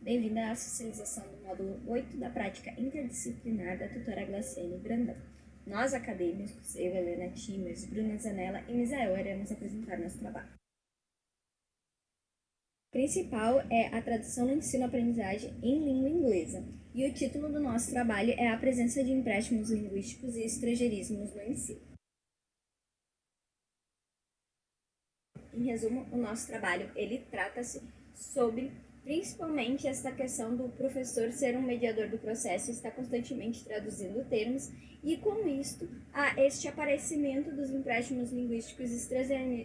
Bem-vinda à socialização do módulo 8 da prática interdisciplinar da tutora Glaciane Brandão. Nós, acadêmicos, eu, Helena Timers, Bruna Zanella e Misael, iremos apresentar nosso trabalho. O principal é a tradução no ensino-aprendizagem em língua inglesa, e o título do nosso trabalho é a presença de empréstimos linguísticos e estrangeirismos no ensino. Em resumo, o nosso trabalho ele trata-se sobre principalmente essa questão do professor ser um mediador do processo, estar constantemente traduzindo termos, e com isto, este aparecimento dos empréstimos linguísticos e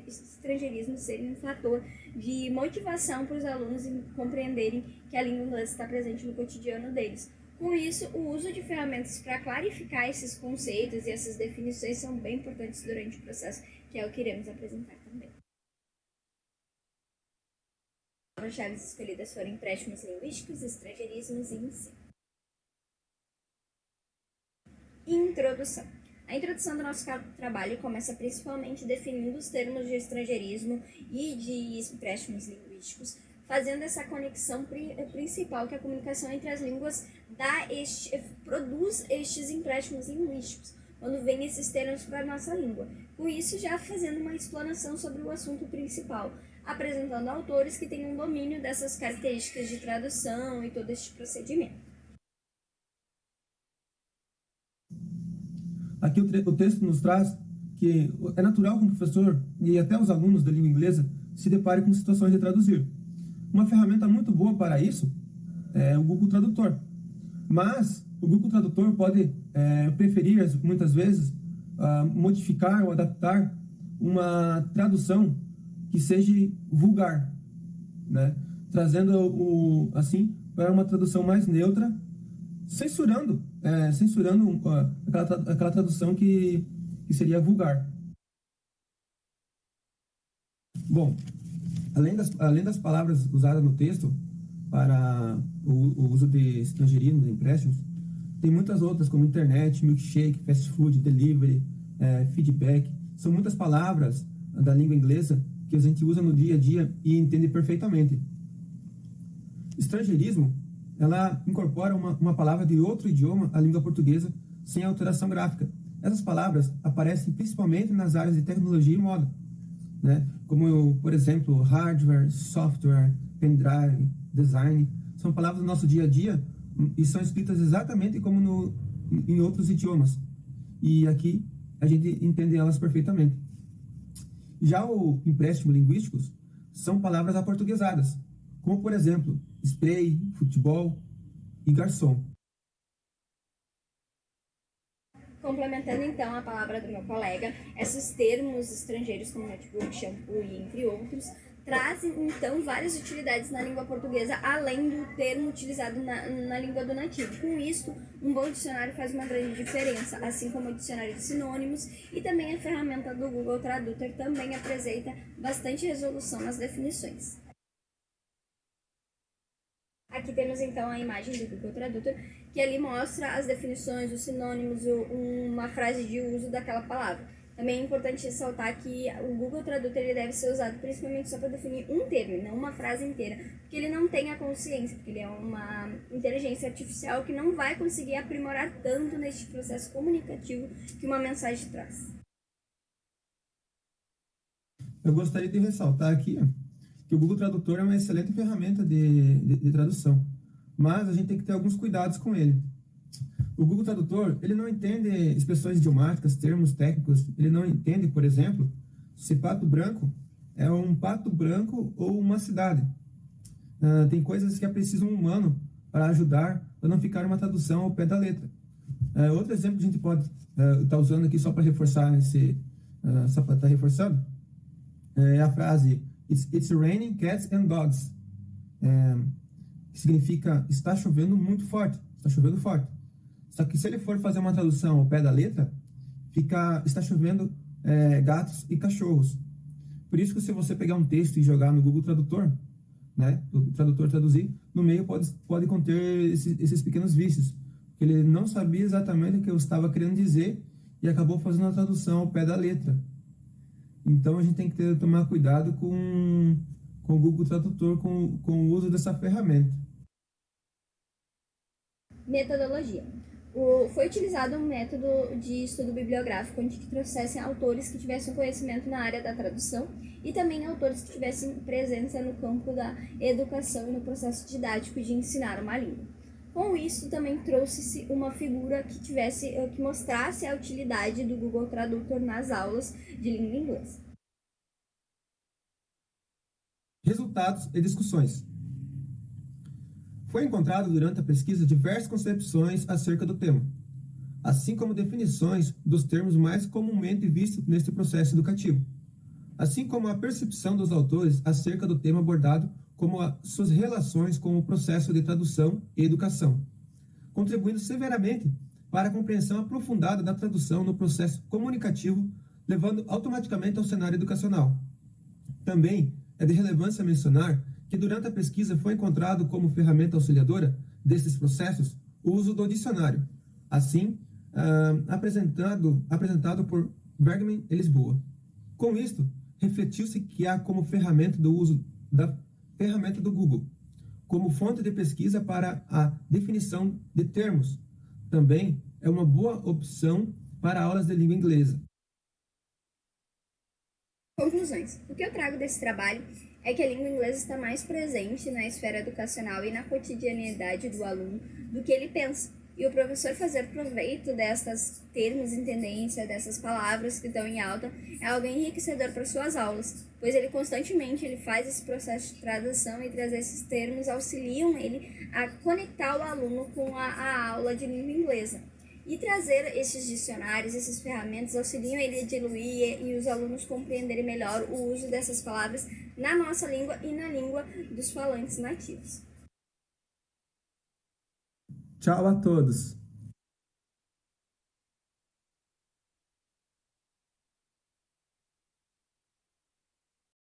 estrangeirismos serem um fator de motivação para os alunos compreenderem que a língua inglesa está presente no cotidiano deles. Com isso, o uso de ferramentas para clarificar esses conceitos e essas definições são bem importantes durante o processo, que é o que iremos apresentar também. As chaves escolhidas foram empréstimos linguísticos, estrangeirismos e ensino. Introdução. A introdução do nosso trabalho começa principalmente definindo os termos de estrangeirismo e de empréstimos linguísticos, fazendo essa conexão principal que a comunicação entre as línguas produz estes empréstimos linguísticos, quando vem esses termos para a nossa língua. Com isso, já fazendo uma explanação sobre o assunto principal, apresentando autores que tenham domínio dessas características de tradução e todo este procedimento. Aqui o texto nos traz que é natural que o professor e até os alunos da língua inglesa se deparem com situações de traduzir. Uma ferramenta muito boa para isso é o Google Tradutor. Mas o Google Tradutor pode preferir, muitas vezes, modificar ou adaptar uma tradução que seja vulgar, né? Trazendo assim para uma tradução mais neutra, censurando aquela tradução que seria vulgar. Bom, além das palavras usadas no texto para o uso de estrangeirismos, de empréstimos, tem muitas outras, como internet, milkshake, fast food, delivery, feedback. São muitas palavras da língua inglesa que a gente usa no dia a dia e entende perfeitamente. Estrangeirismo, ela incorpora uma palavra de outro idioma à língua portuguesa sem alteração gráfica. Essas palavras aparecem principalmente nas áreas de tecnologia e moda, né? Como, por exemplo, hardware, software, pendrive, design. São palavras do nosso dia a dia e são escritas exatamente como em outros idiomas. E aqui a gente entende elas perfeitamente. Já o empréstimo linguísticos são palavras aportuguesadas, como, por exemplo, spray, futebol e garçom. Complementando então a palavra do meu colega, esses termos estrangeiros como notebook, shampoo e entre outros, trazem então várias utilidades na língua portuguesa, além do termo utilizado na língua do nativo. Com isso, um bom dicionário faz uma grande diferença, assim como o dicionário de sinônimos, e também a ferramenta do Google Tradutor também apresenta bastante resolução nas definições. Aqui temos então a imagem do Google Tradutor, que ali mostra as definições, os sinônimos, uma frase de uso daquela palavra. Também é importante ressaltar que o Google Tradutor ele deve ser usado principalmente só para definir um termo, não uma frase inteira, porque ele não tem a consciência, porque ele é uma inteligência artificial que não vai conseguir aprimorar tanto neste processo comunicativo que uma mensagem traz. Eu gostaria de ressaltar aqui que o Google Tradutor é uma excelente ferramenta de tradução, mas a gente tem que ter alguns cuidados com ele. O Google Tradutor, ele não entende expressões idiomáticas, termos técnicos, ele não entende, por exemplo, se pato branco é um pato branco ou uma cidade. Tem coisas que é preciso um humano para ajudar, para não ficar uma tradução ao pé da letra. Outro exemplo que a gente pode estar usando aqui só para reforçar só para estar reforçando, é a frase It's raining cats and dogs, que significa está chovendo muito forte, está chovendo forte. Só que se ele for fazer uma tradução ao pé da letra, está chovendo gatos e cachorros. Por isso que se você pegar um texto e jogar no Google Tradutor, né, o tradutor traduzir, no meio pode conter esses pequenos vícios, porque ele não sabia exatamente o que eu estava querendo dizer e acabou fazendo a tradução ao pé da letra. Então a gente tem que tomar cuidado com o Google Tradutor, com o uso dessa ferramenta. Metodologia. Foi utilizado um método de estudo bibliográfico onde trouxessem autores que tivessem conhecimento na área da tradução e também autores que tivessem presença no campo da educação e no processo didático de ensinar uma língua. Com isso, também trouxe-se uma figura que mostrasse a utilidade do Google Tradutor nas aulas de língua inglesa. Resultados e discussões. Foi encontrado durante a pesquisa diversas concepções acerca do tema, assim como definições dos termos mais comumente vistos neste processo educativo, assim como a percepção dos autores acerca do tema abordado, como as suas relações com o processo de tradução e educação, contribuindo severamente para a compreensão aprofundada da tradução no processo comunicativo, levando automaticamente ao cenário educacional. Também é de relevância mencionar que durante a pesquisa foi encontrado como ferramenta auxiliadora desses processos o uso do dicionário, assim apresentado por Bergman e Lisboa. Com isto, refletiu-se que há como ferramenta do uso da ferramenta do Google, como fonte de pesquisa para a definição de termos. Também é uma boa opção para aulas de língua inglesa. Conclusões. O que eu trago desse trabalho é que a língua inglesa está mais presente na esfera educacional e na cotidianidade do aluno do que ele pensa. E o professor fazer proveito destas termos em tendência, dessas palavras que estão em alta, é algo enriquecedor para suas aulas, pois ele constantemente faz esse processo de tradução e trazer esses termos auxiliam ele a conectar o aluno com a aula de língua inglesa. E trazer esses dicionários, essas ferramentas, auxiliam ele a diluir e os alunos compreenderem melhor o uso dessas palavras na nossa língua e na língua dos falantes nativos. Tchau a todos!